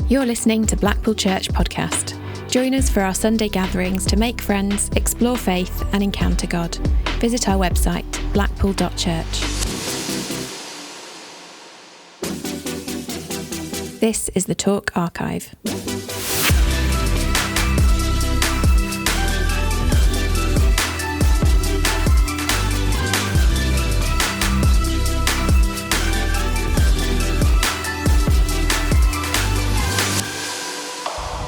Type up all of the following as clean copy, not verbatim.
You're listening to Blackpool Church Podcast. Join us for our Sunday gatherings to make friends, explore faith and encounter God. Visit our website, blackpool.church. This is the Talk Archive.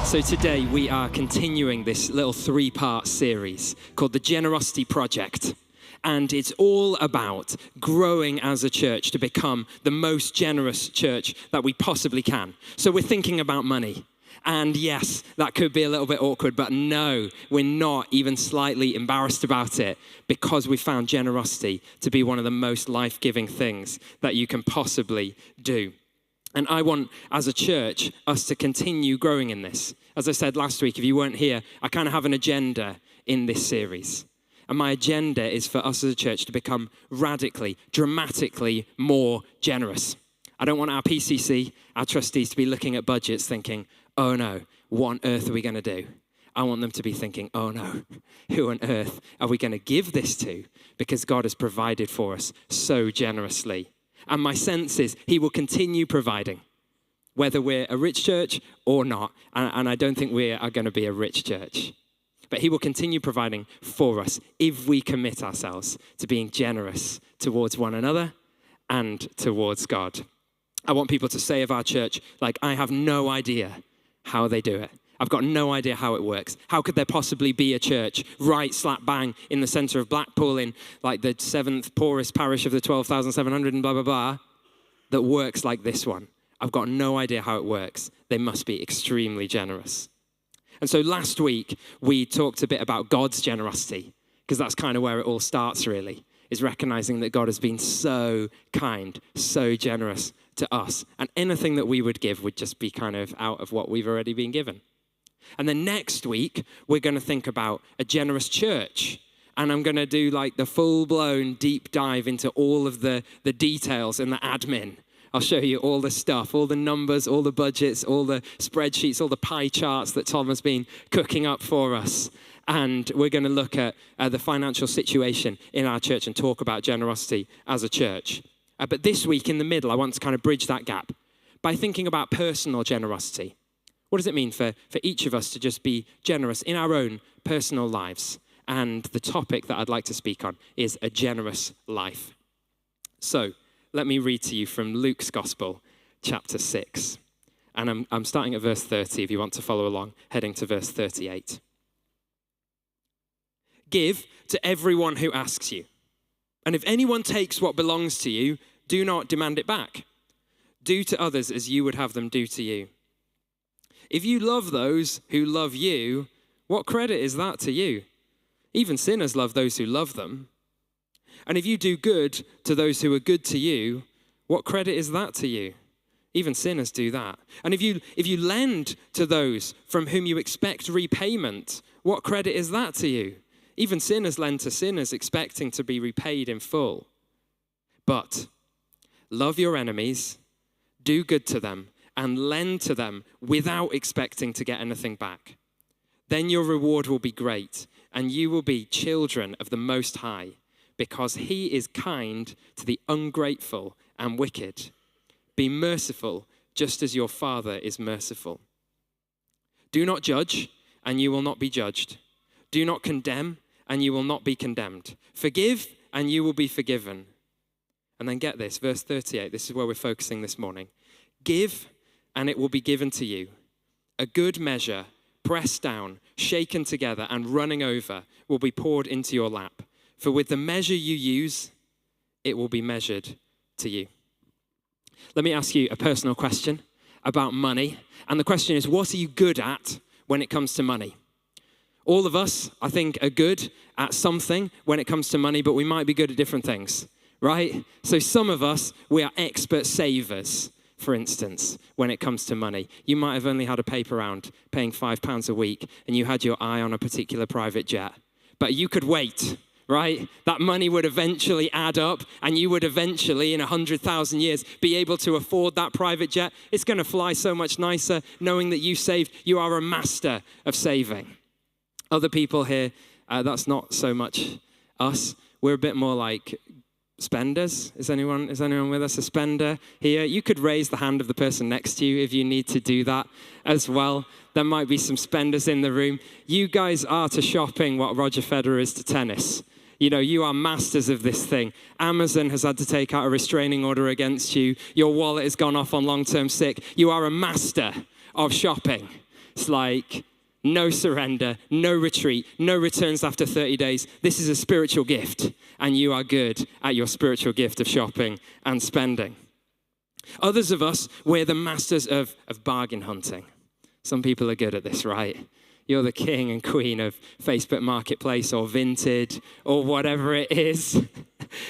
So today we are continuing this little three-part series called The Generosity Project. And it's all about growing as a church to become the most generous church that we possibly can. So we're thinking about money. And yes, that could be a little bit awkward, but no, we're not even slightly embarrassed about it because we found generosity to be one of the most life-giving things that you can possibly do. And I want, as a church, us to continue growing in this. As I said last week, if you weren't here, I kind of have an agenda in this series. And my agenda is for us as a church to become radically, dramatically more generous. I don't want our PCC, our trustees, to be looking at budgets thinking, oh no, what on earth are we going to do? I want them to be thinking, oh no, who on earth are we going to give this to? Because God has provided for us so generously. And my sense is he will continue providing, whether we're a rich church or not. And I don't think we are going to be a rich church. But he will continue providing for us if we commit ourselves to being generous towards one another and towards God. I want people to say of our church, like, I have no idea how they do it. I've got no idea how it works. How could there possibly be a church right slap bang in the center of Blackpool in like the 7th poorest parish of the 12,700 and blah, blah, blah, that works like this one? I've got no idea how it works. They must be extremely generous. And so last week, we talked a bit about God's generosity, because that's kind of where it all starts, really, is recognizing that God has been so kind, so generous to us. And anything that we would give would just be kind of out of what we've already been given. And then next week, we're going to think about a generous church. And I'm going to do like the full-blown deep dive into all of the details and the admin. I'll show you all the stuff, all the numbers, all the budgets, all the spreadsheets, all the pie charts that Tom has been cooking up for us. And we're going to look at the financial situation in our church and talk about generosity as a church. But this week in the middle, I want to kind of bridge that gap by thinking about personal generosity. What does it mean for each of us to just be generous in our own personal lives? And the topic that I'd like to speak on is a generous life. So let me read to you from Luke's Gospel, chapter 6. And I'm starting at verse 30 if you want to follow along, heading to verse 38. Give to everyone who asks you. And if anyone takes what belongs to you, do not demand it back. Do to others as you would have them do to you. If you love those who love you, what credit is that to you? Even sinners love those who love them. And if you do good to those who are good to you, what credit is that to you? Even sinners do that. And if you lend to those from whom you expect repayment, what credit is that to you? Even sinners lend to sinners expecting to be repaid in full. But love your enemies, do good to them, and lend to them without expecting to get anything back. Then your reward will be great, and you will be children of the Most High, because he is kind to the ungrateful and wicked. Be merciful, just as your Father is merciful. Do not judge, and you will not be judged. Do not condemn, and you will not be condemned. Forgive, and you will be forgiven. And then get this, verse 38, this is where we're focusing this morning. Give, and it will be given to you. A good measure, pressed down, shaken together, and running over, will be poured into your lap. For with the measure you use, it will be measured to you. Let me ask you a personal question about money. And the question is, what are you good at when it comes to money? All of us, I think, are good at something when it comes to money, but we might be good at different things, right? So some of us, we are expert savers. For instance, when it comes to money. You might have only had a paper round paying £5 a week and you had your eye on a particular private jet. But you could wait right? That money would eventually add up, and you would eventually, in 100,000 years, be able to afford that private jet. It's going to fly so much nicer knowing that you saved. You are a master of saving. Other people here, that's not so much us. We're a bit more like spenders. Is anyone with us a spender here? You could raise the hand of the person next to you if you need to do that as well. There might be some spenders in the room. You guys are to shopping what Roger Federer is to tennis. You know, you are masters of this thing. Amazon has had to take out a restraining order against you. Your wallet has gone off on long-term sick. You are a master of shopping. It's like no surrender, no retreat, no returns after 30 days. This is a spiritual gift, and you are good at your spiritual gift of shopping and spending. Others of us, we're the masters of bargain hunting. Some people are good at this, right? You're the king and queen of Facebook Marketplace or Vinted or whatever it is.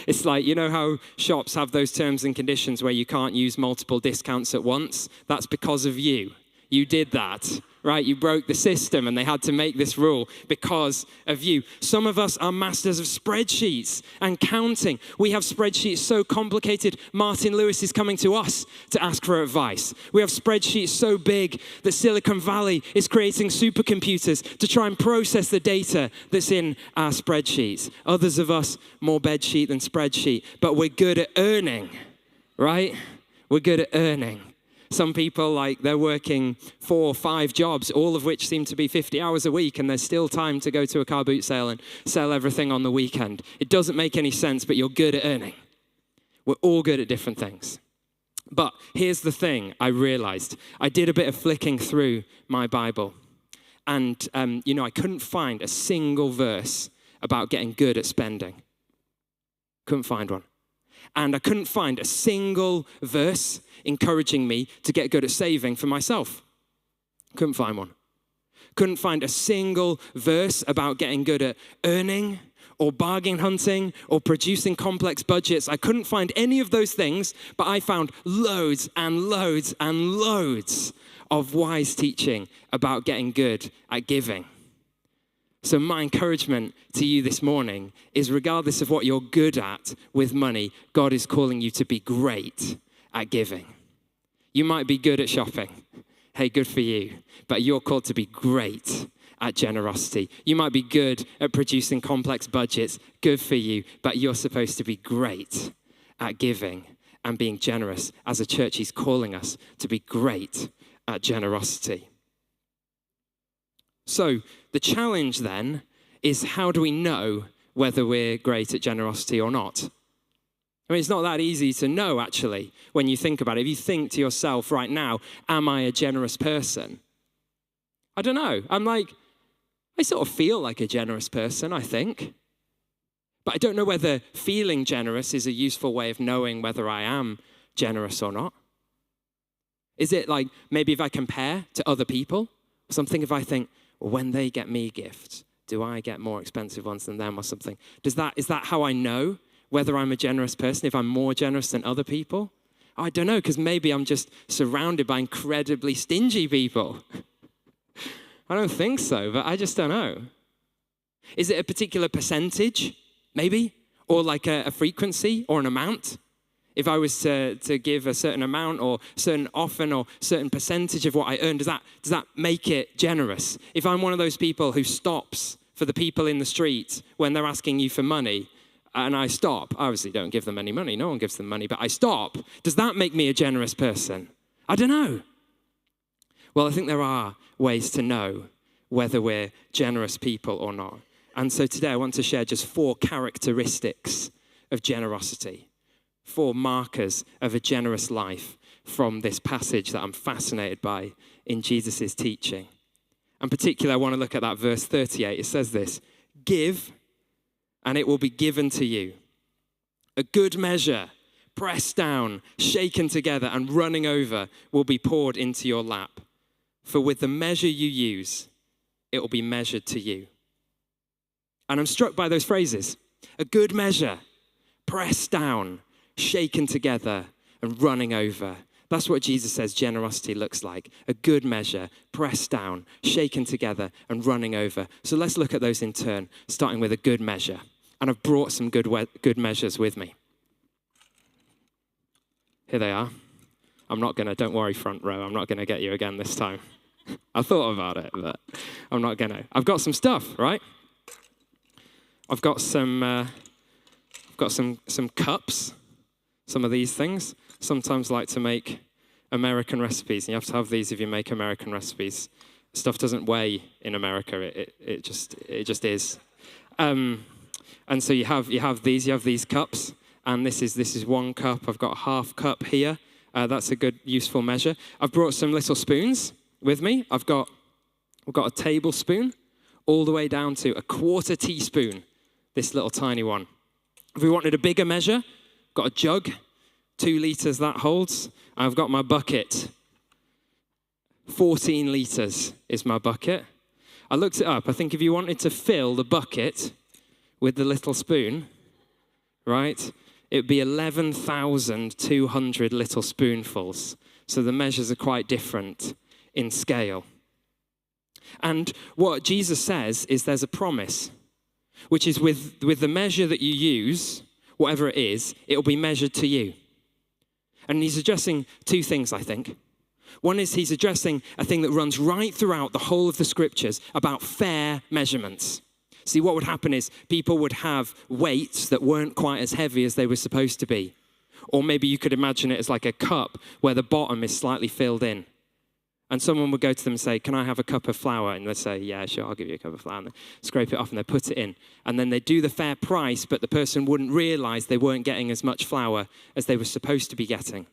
It's like, you know how shops have those terms and conditions where you can't use multiple discounts at once? That's because of you. You did that, right? You broke the system and they had to make this rule because of you. Some of us are masters of spreadsheets and counting. We have spreadsheets so complicated, Martin Lewis is coming to us to ask for advice. We have spreadsheets so big that Silicon Valley is creating supercomputers to try and process the data that's in our spreadsheets. Others of us, more bedsheet than spreadsheet, but we're good at earning, right? We're good at earning. Some people, like, they're working 4 or 5 jobs, all of which seem to be 50 hours a week, and there's still time to go to a car boot sale and sell everything on the weekend. It doesn't make any sense, but you're good at earning. We're all good at different things. But here's the thing I realized. I did a bit of flicking through my Bible, and, I couldn't find a single verse about getting good at spending. Couldn't find one. And I couldn't find a single verse encouraging me to get good at saving for myself. Couldn't find one. Couldn't find a single verse about getting good at earning or bargain hunting or producing complex budgets. I couldn't find any of those things, but I found loads and loads and loads of wise teaching about getting good at giving. So my encouragement to you this morning is, regardless of what you're good at with money, God is calling you to be great at giving. You might be good at shopping. Hey, good for you. But you're called to be great at generosity. You might be good at producing complex budgets. Good for you. But you're supposed to be great at giving and being generous. As a church, he's calling us to be great at generosity. So the challenge then is, how do we know whether we're great at generosity or not? I mean, it's not that easy to know, actually, when you think about it. If you think to yourself right now, am I a generous person? I don't know. I sort of feel like a generous person, I think. But I don't know whether feeling generous is a useful way of knowing whether I am generous or not. Is it like, maybe if I compare to other people, something if I think, when they get me gifts, do I get more expensive ones than them or something? Is that how I know whether I'm a generous person, if I'm more generous than other people? I don't know, because maybe I'm just surrounded by incredibly stingy people. I don't think so, but I just don't know. Is it a particular percentage, maybe? Or like a frequency or an amount? If I was to give a certain amount or certain often or certain percentage of what I earn, does that make it generous? If I'm one of those people who stops for the people in the street when they're asking you for money, and I stop, I obviously don't give them any money, no one gives them money, but I stop, does that make me a generous person? I don't know. Well, I think there are ways to know whether we're generous people or not. And so today I want to share just 4 characteristics of generosity. 4 markers of a generous life from this passage that I'm fascinated by in Jesus' teaching. In particular, I want to look at that verse 38. It says this: give, and it will be given to you. A good measure, pressed down, shaken together, and running over will be poured into your lap. For with the measure you use, it will be measured to you. And I'm struck by those phrases. A good measure, pressed down, shaken together, and running over. That's what Jesus says generosity looks like. A good measure, pressed down, shaken together, and running over. So let's look at those in turn, starting with a good measure. and I've brought some good measures with me. Here they are. Don't worry, front row, I'm not going to get you again this time. I thought about it, but I'm not going to. I've got some stuff, right? I've got some cups, some of these things. Sometimes like to make American recipes, and you have to have these if you make American recipes. Stuff doesn't weigh in America; it just is. And so you have these cups, and this is 1 cup. I've got a half cup here. That's a good, useful measure. I've brought some little spoons with me. We've got a tablespoon, all the way down to a 1/4 teaspoon. This little tiny one. If we wanted a bigger measure, got a jug, 2 liters that holds. I've got my bucket. 14 liters is my bucket. I looked it up. I think if you wanted to fill the bucket with the little spoon, right, it would be 11,200 little spoonfuls. So the measures are quite different in scale. And what Jesus says is there's a promise, which is with the measure that you use, whatever it is, it'll be measured to you. And he's addressing 2 things, I think. One is he's addressing a thing that runs right throughout the whole of the scriptures about fair measurements. See, what would happen is people would have weights that weren't quite as heavy as they were supposed to be. Or maybe you could imagine it as like a cup where the bottom is slightly filled in. And someone would go to them and say, can I have a cup of flour? And they'd say, yeah, sure, I'll give you a cup of flour. And they scrape it off and they put it in. And then they do the fair price, but the person wouldn't realize they weren't getting as much flour as they were supposed to be getting.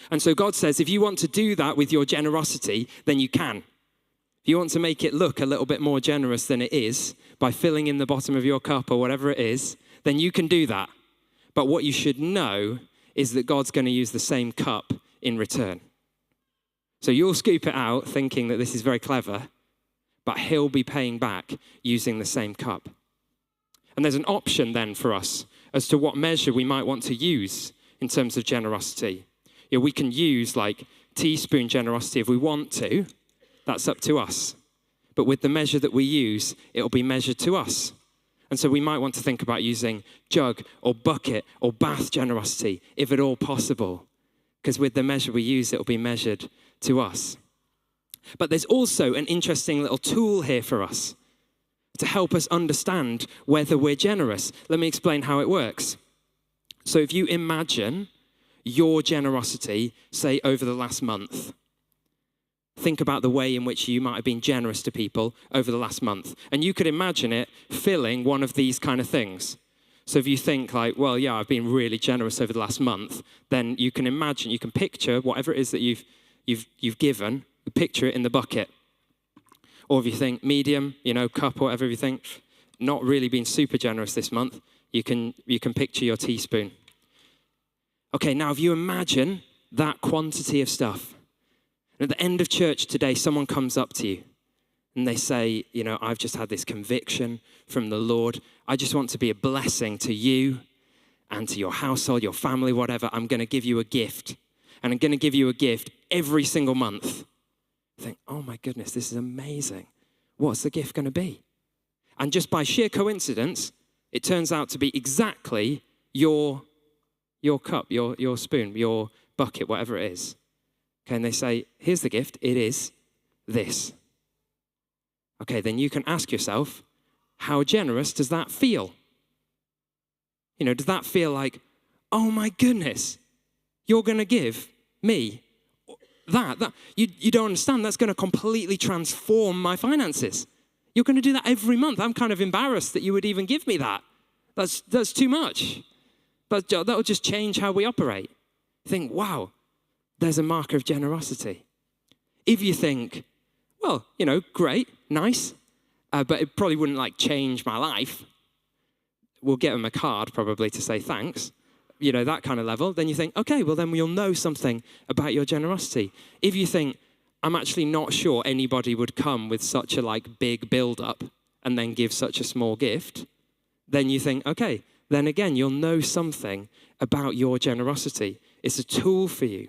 And so God says, if you want to do that with your generosity, then you can. If you want to make it look a little bit more generous than it is by filling in the bottom of your cup or whatever it is, then you can do that. But what you should know is that God's going to use the same cup in return. So you'll scoop it out thinking that this is very clever, but he'll be paying back using the same cup. And there's an option then for us as to what measure we might want to use in terms of generosity. Yeah, we can use like teaspoon generosity if we want to. That's up to us. But with the measure that we use, it'll be measured to us. And so we might want to think about using jug or bucket or bath generosity, if at all possible. Because with the measure we use, it'll be measured to us. But there's also an interesting little tool here for us to help us understand whether we're generous. Let me explain how it works. So if you imagine your generosity, say over the last month, think about the way in which you might have been generous to people over the last month. And you could imagine it filling one of these kind of things. So if you think like, well, yeah, I've been really generous over the last month, then you can imagine, you can picture whatever it is that you've given, you picture it in the bucket. Or if you think medium, cup or whatever you think, not really been super generous this month, you can picture your teaspoon. Okay, now if you imagine that quantity of stuff, and at the end of church today, someone comes up to you and they say, I've just had this conviction from the Lord. I just want to be a blessing to you and to your household, your family, whatever. I'm going to give you a gift. And I'm going to give you a gift every single month. You think, oh my goodness, this is amazing. What's the gift going to be? And just by sheer coincidence, it turns out to be exactly your cup, your spoon, your bucket, whatever it is. Okay, and they say, here's the gift. It is this. Okay, then you can ask yourself, how generous does that feel? Does that feel like, oh my goodness, you're going to give me that? You don't understand. That's going to completely transform my finances. You're going to do that every month. I'm kind of embarrassed that you would even give me that. That's too much. That will just change how we operate. Think, wow, there's a marker of generosity. If you think, well, great, nice, but it probably wouldn't change my life. We'll get them a card probably to say thanks, that kind of level. Then you think, okay, well then we'll know something about your generosity. If you think, I'm actually not sure anybody would come with such a big build-up and then give such a small gift, then you think, okay, then again, you'll know something about your generosity. It's a tool for you.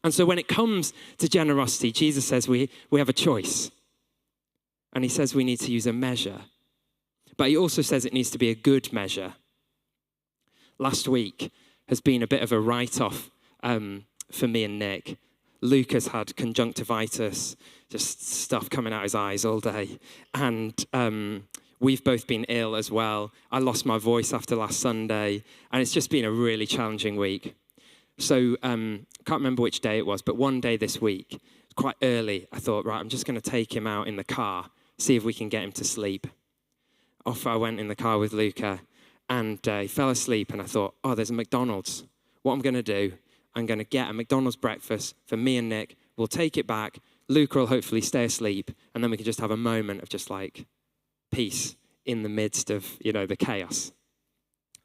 And so when it comes to generosity, Jesus says we have a choice. And he says we need to use a measure. But he also says it needs to be a good measure. Last week has been a bit of a write-off for me and Nick. Luke has had conjunctivitis, just stuff coming out his eyes all day. And we've both been ill as well. I lost my voice after last Sunday, and it's just been a really challenging week. So can't remember which day it was, but one day this week, quite early, I thought, right, I'm just going to take him out in the car, see if we can get him to sleep. Off I went in the car with Luca, and he fell asleep, and I thought, oh, there's a McDonald's. What I'm going to do, I'm going to get a McDonald's breakfast for me and Nick. We'll take it back. Luca will hopefully stay asleep, and then we can just have a moment of just like peace in the midst of, the chaos.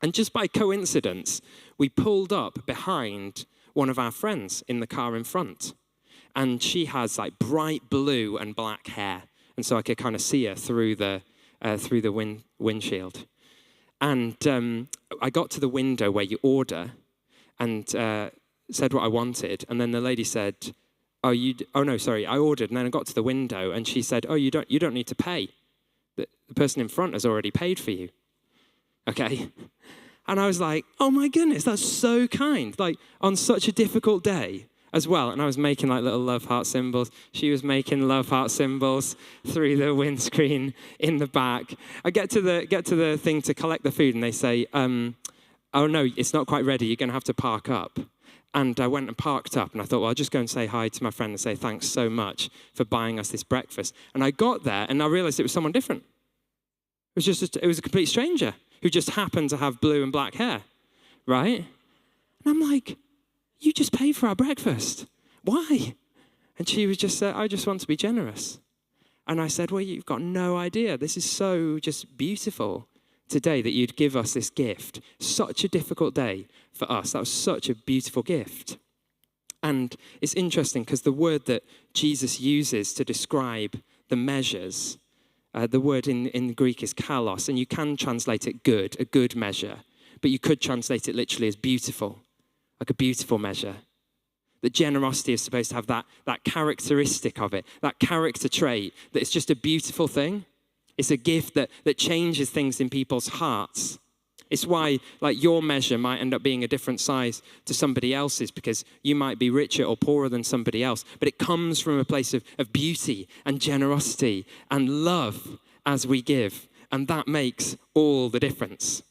And just by coincidence, we pulled up behind one of our friends in the car in front. And she has like bright blue and black hair. And so I could kind of see her through the windshield. And I got to the window where you order and said what I wanted. And then the lady said, I ordered. And then I got to the window and she said, oh, you don't need to pay. The person in front has already paid for you. Okay. And I was like, oh my goodness, that's so kind. Like on such a difficult day as well. And I was making like little love heart symbols. She was making love heart symbols through the windscreen in the back. I get to the thing to collect the food and they say, oh no, it's not quite ready. You're going to have to park up. And I went and parked up and I thought, well, I'll just go and say hi to my friend and say thanks so much for buying us this breakfast. And I got there and I realized it was someone different. It was a complete stranger who just happened to have blue and black hair, right? And I'm like, you just paid for our breakfast. Why? And she was just said, I just want to be generous. And I said, well, you've got no idea. This is so just beautiful today that you'd give us this gift. Such a difficult day for us. That was such a beautiful gift. And it's interesting because the word that Jesus uses to describe the measures, the word in Greek is kalos, and you can translate it good, a good measure, but you could translate it literally as beautiful, like a beautiful measure. That generosity is supposed to have that characteristic of it, that character trait, that it's just a beautiful thing. It's a gift that changes things in people's hearts. It's why like your measure might end up being a different size to somebody else's because you might be richer or poorer than somebody else. But it comes from a place of beauty and generosity and love as we give. And that makes all the difference.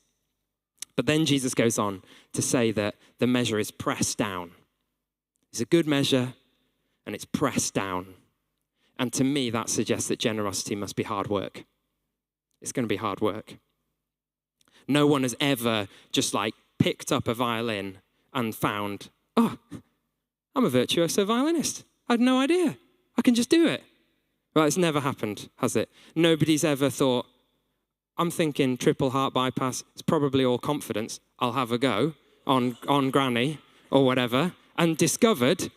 But then Jesus goes on to say that the measure is pressed down. It's a good measure and it's pressed down. And to me, that suggests that generosity must be hard work. It's going to be hard work. No one has ever just like picked up a violin and found, oh, I'm a virtuoso violinist. I had no idea. I can just do it. Well, it's never happened, has it? Nobody's ever thought, I'm thinking triple heart bypass. It's probably all confidence. I'll have a go on granny or whatever. And discovered,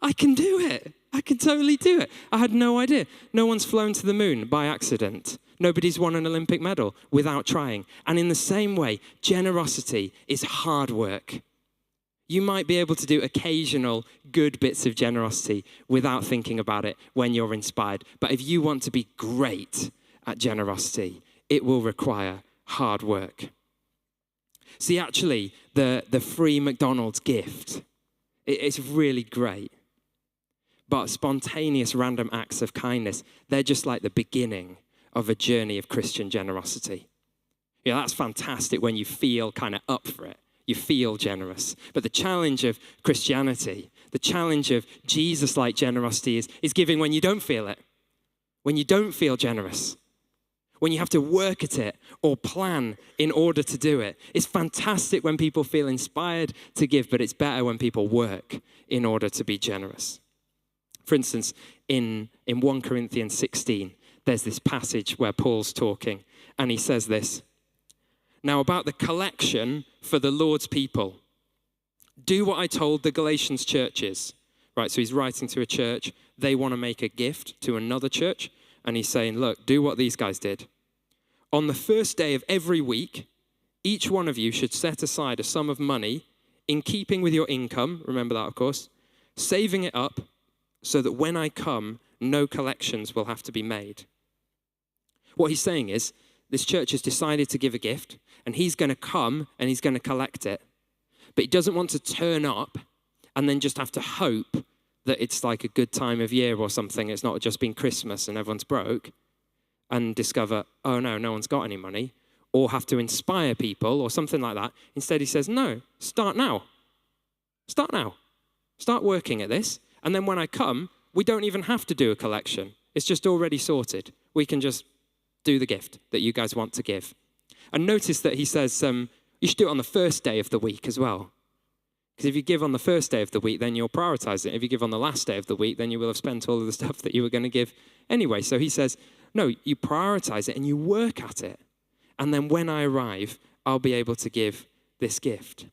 I can do it. I can totally do it. I had no idea. No one's flown to the moon by accident. Nobody's won an Olympic medal without trying. And in the same way, generosity is hard work. You might be able to do occasional good bits of generosity without thinking about it when you're inspired. But if you want to be great at generosity, it will require hard work. See, actually, the free McDonald's gift, it's really great. But spontaneous random acts of kindness, they're just like the beginning of a journey of Christian generosity. Yeah, that's fantastic when you feel kind of up for it. You feel generous. But the challenge of Christianity, the challenge of Jesus-like generosity is giving when you don't feel it, when you don't feel generous, when you have to work at it or plan in order to do it. It's fantastic when people feel inspired to give, but it's better when people work in order to be generous. For instance, in 1 Corinthians 16, there's this passage where Paul's talking, and he says this, now about the collection for the Lord's people, do what I told the Galatians churches. Right, so he's writing to a church. They want to make a gift to another church, and he's saying, look, do what these guys did. On the first day of every week, each one of you should set aside a sum of money in keeping with your income, remember that, of course, saving it up so that when I come, no collections will have to be made. What he's saying is, this church has decided to give a gift, and he's going to come and he's going to collect it. But he doesn't want to turn up and then just have to hope that it's like a good time of year or something. It's not just been Christmas and everyone's broke, and discover, oh no one's got any money, or have to inspire people or something like that. Instead, he says, no, start now. Start now. Start working at this. And then when I come, we don't even have to do a collection. It's just already sorted. We can just do the gift that you guys want to give. And notice that he says, you should do it on the first day of the week as well. Because if you give on the first day of the week, then you'll prioritize it. If you give on the last day of the week, then you will have spent all of the stuff that you were going to give anyway. So he says, no, you prioritize it and you work at it. And then when I arrive, I'll be able to give this gift.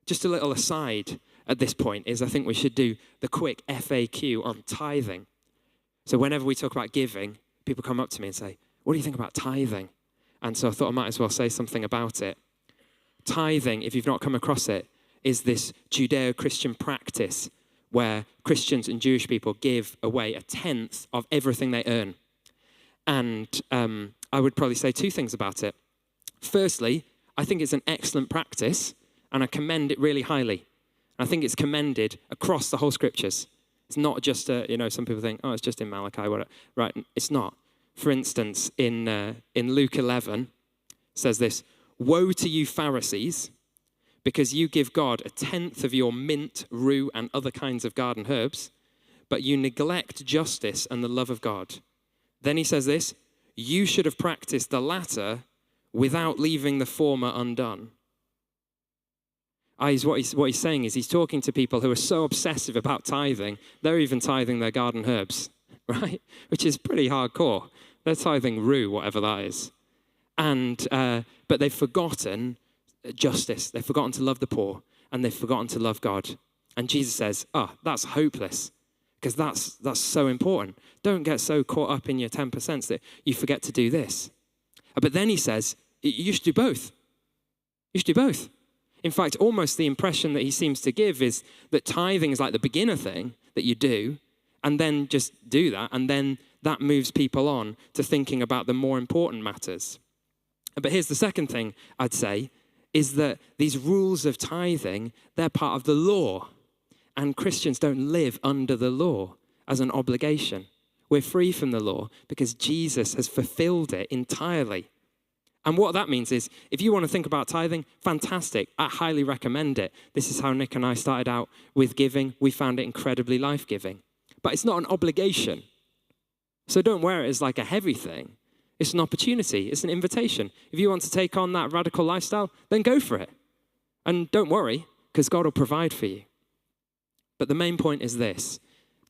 Just a little aside at this point is I think we should do the quick FAQ on tithing. So whenever we talk about giving, people come up to me and say, what do you think about tithing? And so I thought I might as well say something about it. Tithing, if you've not come across it, is this Judeo-Christian practice where Christians and Jewish people give away 1/10 of everything they earn. And I would probably say two things about it. Firstly, I think it's an excellent practice, and I commend it really highly. I think it's commended across the whole scriptures. It's not just, some people think, oh, it's just in Malachi. Whatever. Right, it's not. For instance, in Luke 11, it says this, woe to you Pharisees, because you give God 1/10 of your mint, rue, and other kinds of garden herbs, but you neglect justice and the love of God. Then he says this, you should have practiced the latter without leaving the former undone. What he's saying is he's talking to people who are so obsessive about tithing, they're even tithing their garden herbs, right? Which is pretty hardcore. They're tithing rue, whatever that is. But they've forgotten justice. They've forgotten to love the poor, and they've forgotten to love God. And Jesus says, that's hopeless, because that's so important. Don't get so caught up in your 10% that you forget to do this. But then he says, you should do both. You should do both. In fact, almost the impression that he seems to give is that tithing is like the beginner thing that you do, and then just do that, and then that moves people on to thinking about the more important matters. But here's the second thing I'd say, is that these rules of tithing, they're part of the law. And Christians don't live under the law as an obligation. We're free from the law because Jesus has fulfilled it entirely. And what that means is, if you want to think about tithing, fantastic. I highly recommend it. This is how Nick and I started out with giving. We found it incredibly life-giving. But it's not an obligation. So don't wear it as like a heavy thing. It's an opportunity. It's an invitation. If you want to take on that radical lifestyle, then go for it. And don't worry, because God will provide for you. But the main point is this.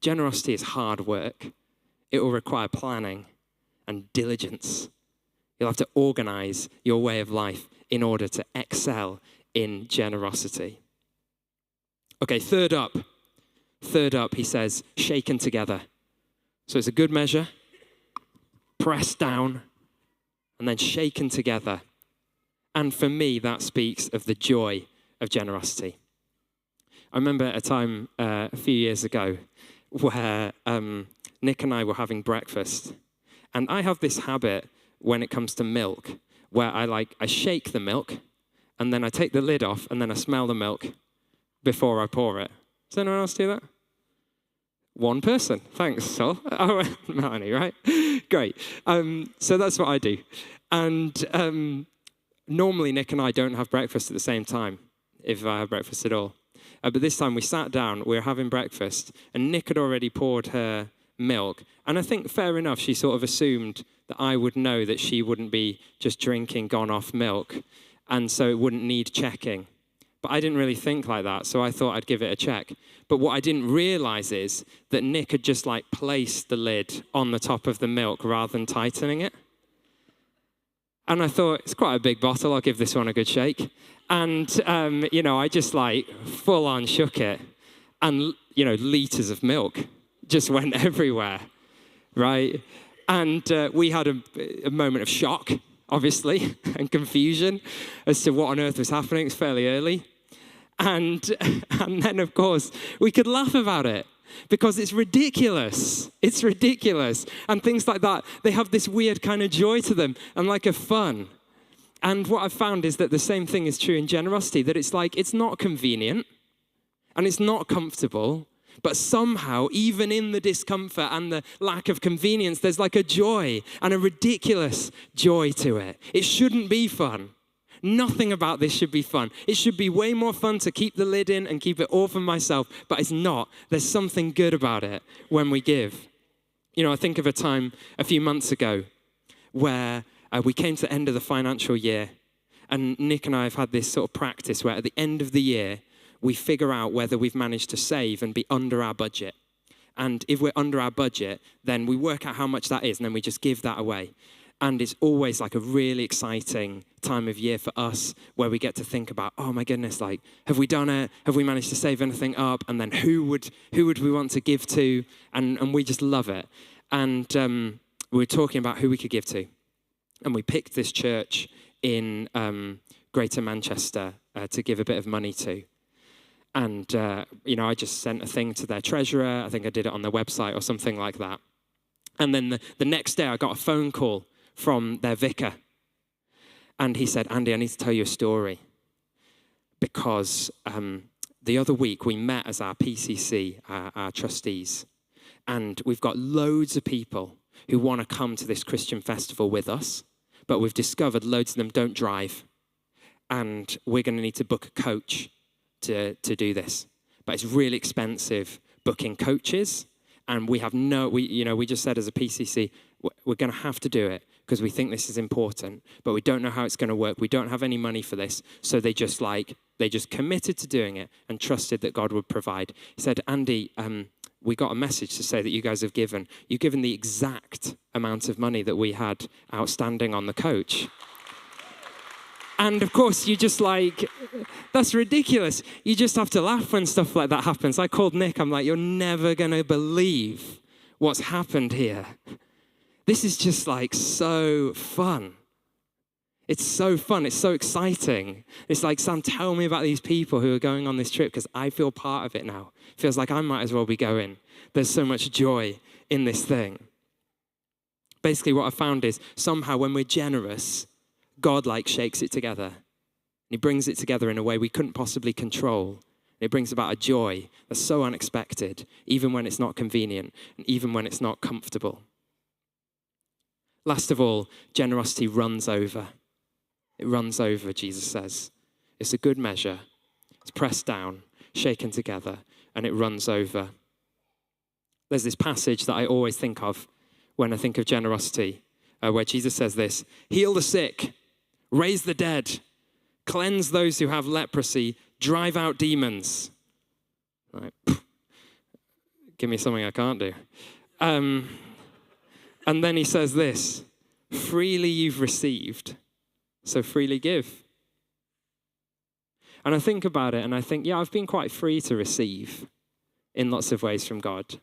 Generosity is hard work. It will require planning and diligence. You'll have to organize your way of life in order to excel in generosity. Okay, third up, he says, shaken together. So it's a good measure, pressed down, and then shaken together. And for me, that speaks of the joy of generosity. I remember a time a few years ago where Nick and I were having breakfast. And I have this habit when it comes to milk, where I shake the milk, and then I take the lid off, and then I smell the milk before I pour it. Does anyone else do that? One person. Thanks, Sol. Oh, Melanie, right? Great. So that's what I do. And normally Nick and I don't have breakfast at the same time, if I have breakfast at all. But this time we sat down, we were having breakfast, and Nick had already poured her milk. And I think fair enough, she sort of assumed that I would know that she wouldn't be just drinking gone-off milk, and so it wouldn't need checking. But I didn't really think like that, so I thought I'd give it a check. But what I didn't realize is that Nick had just placed the lid on the top of the milk rather than tightening it. And I thought, it's quite a big bottle, I'll give this one a good shake. And, I just full on shook it. And, liters of milk just went everywhere, right? And we had a moment of shock, obviously, and confusion as to what on earth was happening. It's fairly early. And then, of course, we could laugh about it. because it's ridiculous. It's ridiculous. And things like that, they have this weird kind of joy to them and like a fun. And what I've found is that the same thing is true in generosity, that it's like, it's not convenient and it's not comfortable, but somehow, even in the discomfort and the lack of convenience, there's like a joy and a ridiculous joy to it. It shouldn't be fun. Nothing about this should be fun. It should be way more fun to keep the lid in and keep it all for myself, but it's not. There's something good about it when we give. You know, I think of a time a few months ago where we came to the end of the financial year, and Nick and I have had this sort of practice where at the end of the year, we figure out whether we've managed to save and be under our budget. And if we're under our budget, then we work out how much that is, and then we just give that away. And it's always like a really exciting time of year for us where we get to think about, oh my goodness, like, have we done it? Have we managed to save anything up? And then who would we want to give to? And we just love it. And we were talking about who we could give to. And we picked this church in Greater Manchester to give a bit of money to. And, I just sent a thing to their treasurer. I think I did it on their website or something like that. And then the next day I got a phone call from their vicar. And he said, Andy, I need to tell you a story. Because the other week we met as our PCC, our trustees. And we've got loads of people who want to come to this Christian festival with us. But we've discovered loads of them don't drive. And we're going to need to book a coach to do this. But it's really expensive booking coaches. And we just said as a PCC, we're going to have to do it because we think this is important, but we don't know how it's going to work. We don't have any money for this. So they just committed to doing it and trusted that God would provide. He said, Andy, we got a message to say that you guys have given. You've given the exact amount of money that we had outstanding on the coach. And of course, you just that's ridiculous. You just have to laugh when stuff like that happens. I called Nick, I'm like, you're never going to believe what's happened here. This is just so fun. It's so fun. It's so exciting. It's like, Sam, tell me about these people who are going on this trip because I feel part of it now. It feels like I might as well be going. There's so much joy in this thing. Basically, what I found is somehow when we're generous, God shakes it together. And he brings it together in a way we couldn't possibly control. It brings about a joy that's so unexpected, even when it's not convenient and even when it's not comfortable. Last of all, generosity runs over. It runs over, Jesus says. It's a good measure. It's pressed down, shaken together, and it runs over. There's this passage that I always think of when I think of generosity, where Jesus says this, heal the sick, raise the dead, cleanse those who have leprosy, drive out demons. Right. Give me something I can't do. And then he says this, freely you've received, so freely give. And I think about it and I think, I've been quite free to receive in lots of ways from God.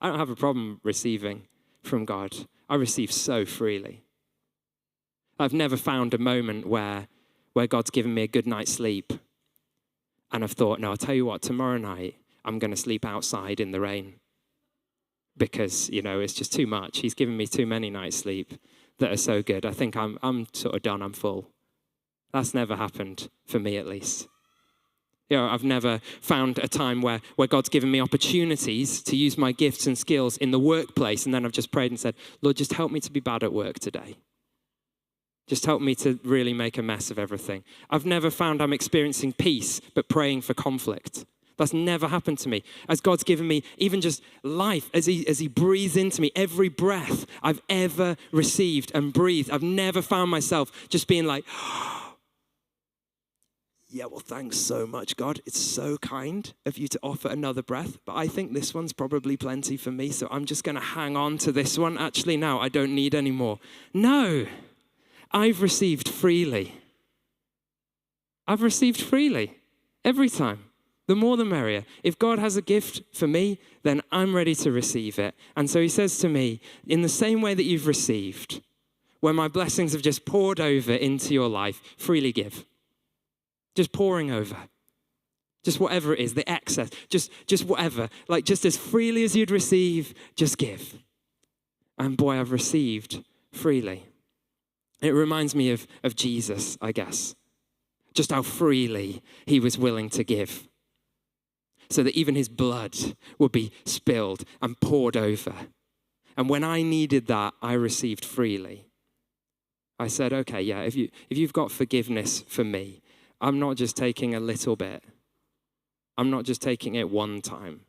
I don't have a problem receiving from God. I receive so freely. I've never found a moment where God's given me a good night's sleep and I've thought, no, I'll tell you what, tomorrow night I'm going to sleep outside in the rain because, it's just too much. He's given me too many nights sleep that are so good. I think I'm sort of done, I'm full. That's never happened for me at least. I've never found a time where God's given me opportunities to use my gifts and skills in the workplace and then I've just prayed and said, Lord, just help me to be bad at work today. Just help me to really make a mess of everything. I've never found I'm experiencing peace, but praying for conflict. That's never happened to me. As God's given me even just life, as he breathes into me, every breath I've ever received and breathed, I've never found myself just being like, yeah, well, thanks so much, God. It's so kind of you to offer another breath, but I think this one's probably plenty for me, so I'm just going to hang on to this one. Actually, now I don't need any more. No. I've received freely. I've received freely every time. The more the merrier. If God has a gift for me, then I'm ready to receive it. And so he says to me, in the same way that you've received, when my blessings have just poured over into your life, freely give. Just pouring over. Just whatever it is, the excess, just whatever. Like just as freely as you'd receive, just give. And boy, I've received freely. It reminds me of Jesus, I guess. Just how freely he was willing to give. So that even his blood would be spilled and poured over. And when I needed that, I received freely. I said, okay, yeah, if you've got forgiveness for me, I'm not just taking a little bit. I'm not just taking it one time.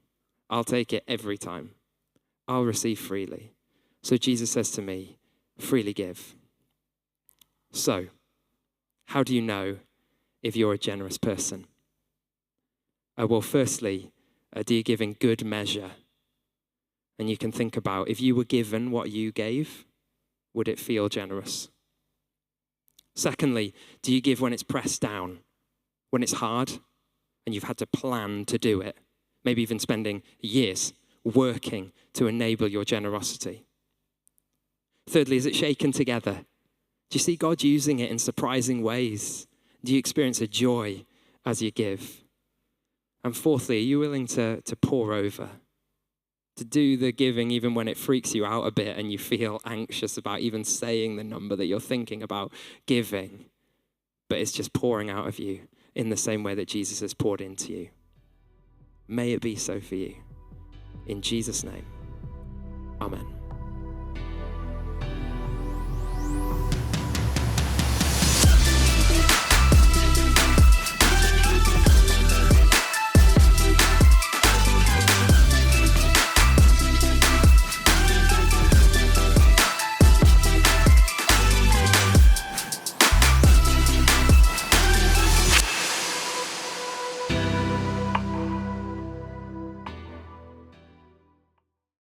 I'll take it every time. I'll receive freely. So Jesus says to me, freely give. So, how do you know if you're a generous person? Well, firstly, do you give in good measure? And you can think about, if you were given what you gave, would it feel generous? Secondly, do you give when it's pressed down, when it's hard, and you've had to plan to do it, maybe even spending years working to enable your generosity? Thirdly, is it shaken together? Do you see God using it in surprising ways? Do you experience a joy as you give? And fourthly, are you willing to pour over? To do the giving even when it freaks you out a bit and you feel anxious about even saying the number that you're thinking about giving, but it's just pouring out of you in the same way that Jesus has poured into you. May it be so for you. In Jesus' name, amen.